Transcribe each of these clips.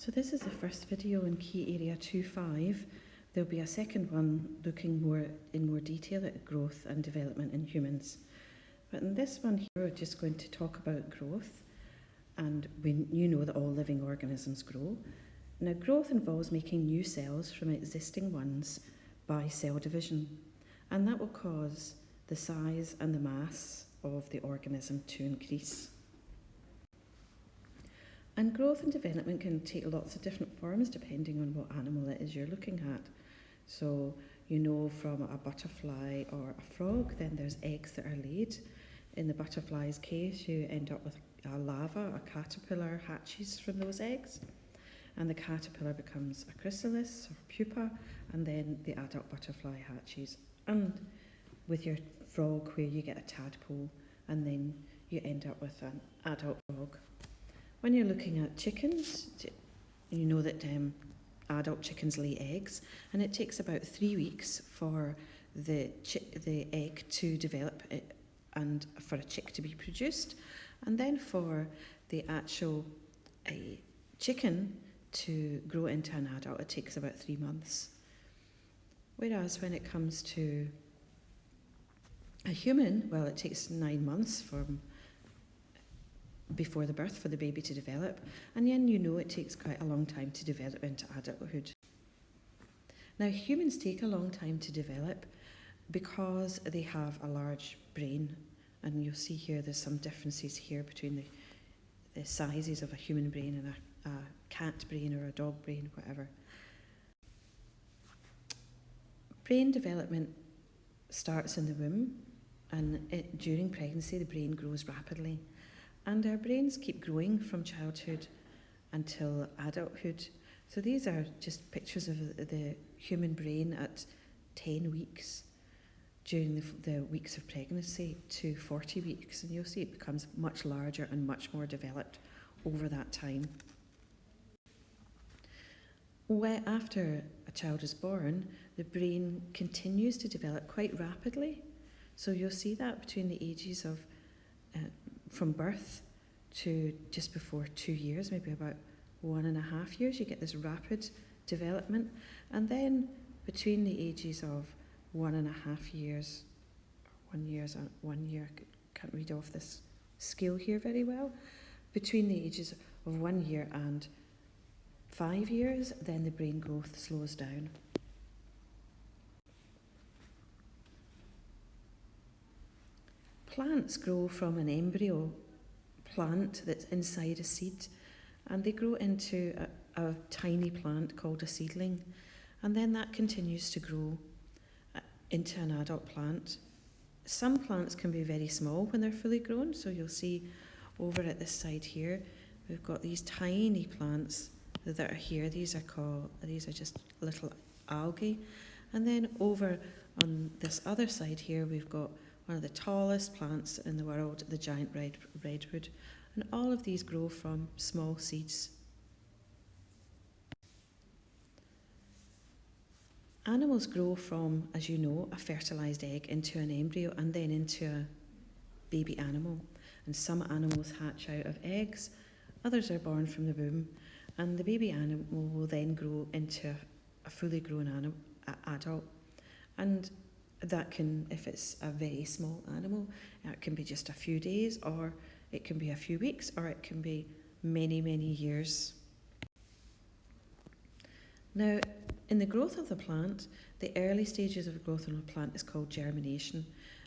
So this is the first video in Key Area 2.5. There'll be a second one looking in more detail at growth and development in humans. But in this one here, we're just going to talk about growth. And you know that all living organisms grow. Now, growth involves making new cells from existing ones by cell division. And that will cause the size and the mass of the organism to increase. And growth and development can take lots of different forms depending on what animal it is you're looking at. So, you know, from a butterfly or a frog, then there's eggs that are laid. In the butterfly's case, you end up with a larva, a caterpillar hatches from those eggs. And the caterpillar becomes a chrysalis or pupa, and then the adult butterfly hatches. And with your frog, where you get a tadpole, and then you end up with an adult frog. When you're looking at chickens, you know that adult chickens lay eggs, and it takes about 3 weeks for the egg to develop and for a chick to be produced, and then for the actual chicken to grow into an adult, it takes about 3 months. Whereas when it comes to a human, well, it takes 9 months before the birth for the baby to develop, and then you know it takes quite a long time to develop into adulthood. Now, humans take a long time to develop because they have a large brain, and you'll see here there's some differences here between the sizes of a human brain and a cat brain or a dog brain, whatever. Brain development starts in the womb, and during pregnancy the brain grows rapidly. And our brains keep growing from childhood until adulthood. So these are just pictures of the human brain at 10 weeks during the weeks of pregnancy to 40 weeks. And you'll see it becomes much larger and much more developed over that time. After a child is born, the brain continues to develop quite rapidly. So you'll see that between the ages of from birth to just before 2 years, maybe about 1.5 years, you get this rapid development. And then between the ages of 1.5 years, 1 year, can't read off this scale here very well, between the ages of 1 year and 5 years, then the brain growth slows down. Plants grow from an embryo plant that's inside a seed, and they grow into a tiny plant called a seedling, and then that continues to grow into an adult plant. Some plants can be very small when they're fully grown, so you'll see over at this side here, we've got these tiny plants that are here. These are just little algae, and then over on this other side here, we've got one of the tallest plants in the world, the giant redwood. And all of these grow from small seeds. Animals grow from, as you know, a fertilised egg into an embryo and then into a baby animal. And some animals hatch out of eggs, others are born from the womb, and the baby animal will then grow into a fully grown adult. And that can, if it's a very small animal, it can be just a few days, or it can be a few weeks, or it can be many, many years. Now, in the growth of the plant, the early stages of growth in a plant is called germination.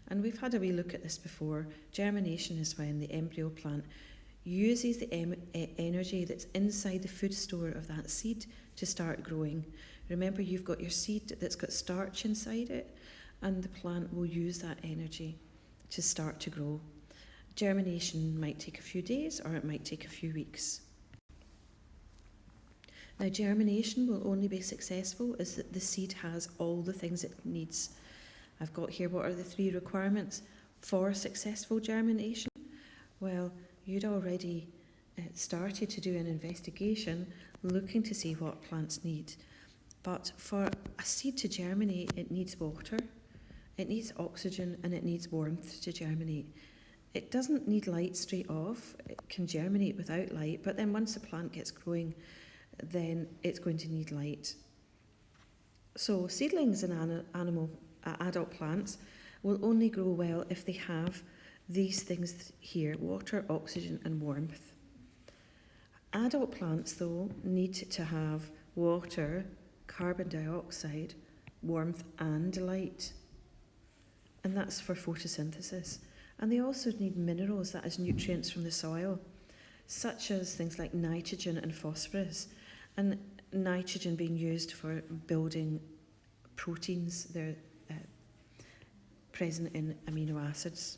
And we've had a wee look at this before. Germination is when the embryo plant uses the energy that's inside the food store of that seed to start growing. Remember, you've got your seed that's got starch inside it, and the plant will use that energy to start to grow. Germination might take a few days, or it might take a few weeks. Now, germination will only be successful if the seed has all the things it needs. I've got here, what are the 3 requirements for successful germination? Well, you'd already started to do an investigation looking to see what plants need. But for a seed to germinate, it needs water, it needs oxygen, and it needs warmth to germinate. It doesn't need light straight off. It can germinate without light, but then once the plant gets growing, then it's going to need light. So seedlings and adult plants will only grow well if they have these things here: water, oxygen and warmth. Adult plants, though, need to have water, carbon dioxide, warmth and light. And that's for photosynthesis. And they also need minerals, that is nutrients from the soil, such as things like nitrogen and phosphorus. And nitrogen being used for building proteins. They're present in amino acids.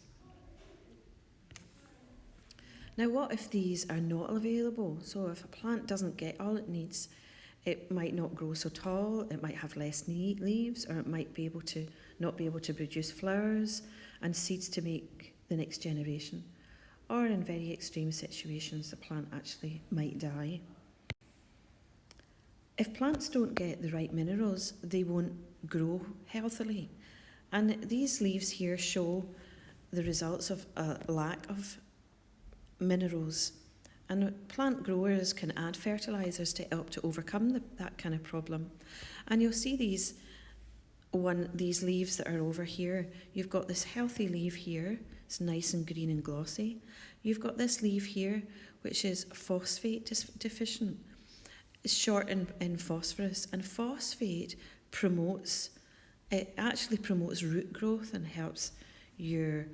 Now, what if these are not available? So if a plant doesn't get all it needs, it might not grow so tall, it might have less leaves, or it might be able to not be able to produce flowers and seeds to make the next generation. Or in very extreme situations, the plant actually might die. If plants don't get the right minerals, they won't grow healthily. And these leaves here show the results of a lack of minerals. And plant growers can add fertilisers to help to overcome that kind of problem. And you'll see these leaves that are over here. You've got this healthy leaf here. It's nice and green and glossy. You've got this leaf here, which is phosphate deficient. It's short in phosphorus, and phosphate actually promotes root growth and helps your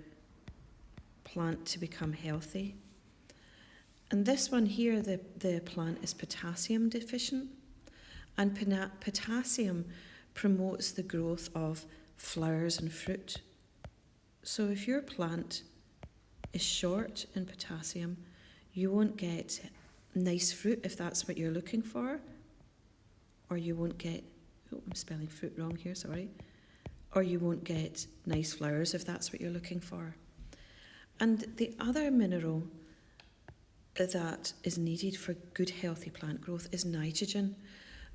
plant to become healthy. And this one here, the plant is potassium deficient, and potassium promotes the growth of flowers and fruit. So if your plant is short in potassium, you won't get nice fruit if that's what you're looking for, or you won't get, I'm spelling fruit wrong here, sorry, or you won't get nice flowers if that's what you're looking for. And the other mineral that is needed for good healthy plant growth is nitrogen,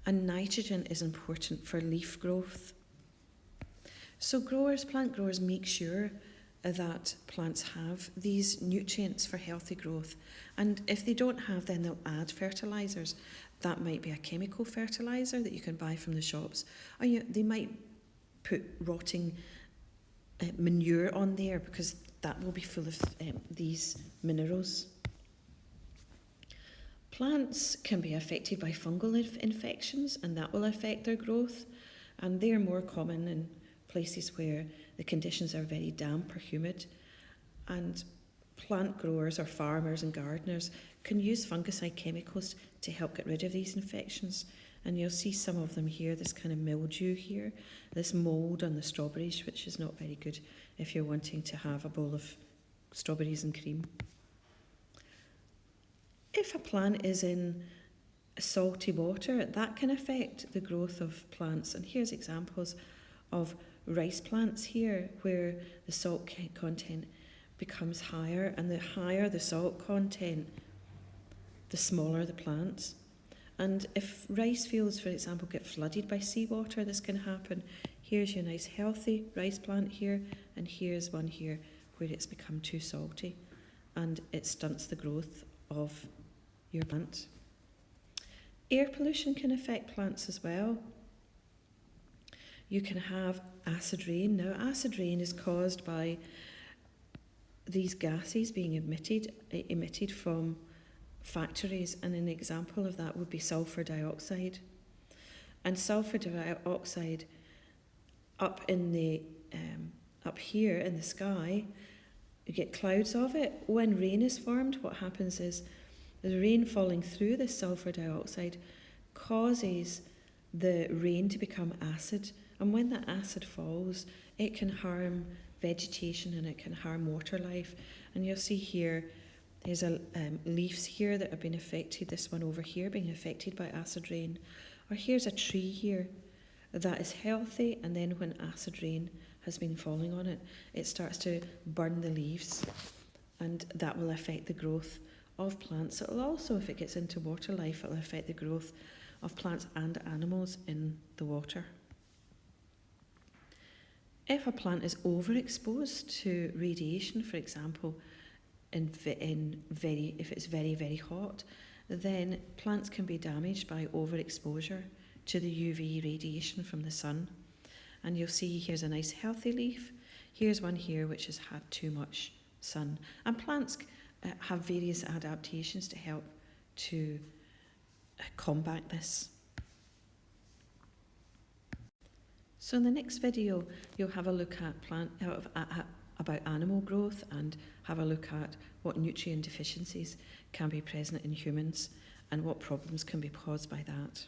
and nitrogen is important for leaf growth. So plant growers make sure that plants have these nutrients for healthy growth, and if they don't have, then they'll add fertilisers. That might be a chemical fertiliser that you can buy from the shops, or they might put rotting manure on there, because that will be full of these minerals. Plants can be affected by fungal infections, and that will affect their growth, and they're more common in places where the conditions are very damp or humid. And plant growers or farmers and gardeners can use fungicide chemicals to help get rid of these infections. And you'll see some of them here, this kind of mildew here, this mould on the strawberries, which is not very good if you're wanting to have a bowl of strawberries and cream. If a plant is in salty water, that can affect the growth of plants. And here's examples of rice plants here, where the salt content becomes higher, and the higher the salt content, the smaller the plants. And if rice fields, for example, get flooded by seawater, this can happen. Here's your nice healthy rice plant here, and here's one here where it's become too salty, and it stunts the growth of your plant. Air pollution can affect plants as well. You can have acid rain. Now, acid rain is caused by these gases being emitted from factories, and an example of that would be sulfur dioxide. And sulfur dioxide up here in the sky, you get clouds of it. When rain is formed, what happens is the rain falling through this sulfur dioxide causes the rain to become acid, and when that acid falls, it can harm vegetation and it can harm water life. And you'll see here, there's leaves here that have been affected, this one over here being affected by acid rain. Or here's a tree here that is healthy, and then when acid rain has been falling on it, it starts to burn the leaves, and that will affect the growth of plants. It will also, if it gets into water life, it will affect the growth of plants and animals in the water. If a plant is overexposed to radiation, for example, if it's very, very hot, then plants can be damaged by overexposure to the UV radiation from the sun. And you'll see here's a nice healthy leaf. Here's one here which has had too much sun. And plants have various adaptations to help to combat this. So in the next video, you'll have a look at about animal growth and have a look at what nutrient deficiencies can be present in humans and what problems can be caused by that.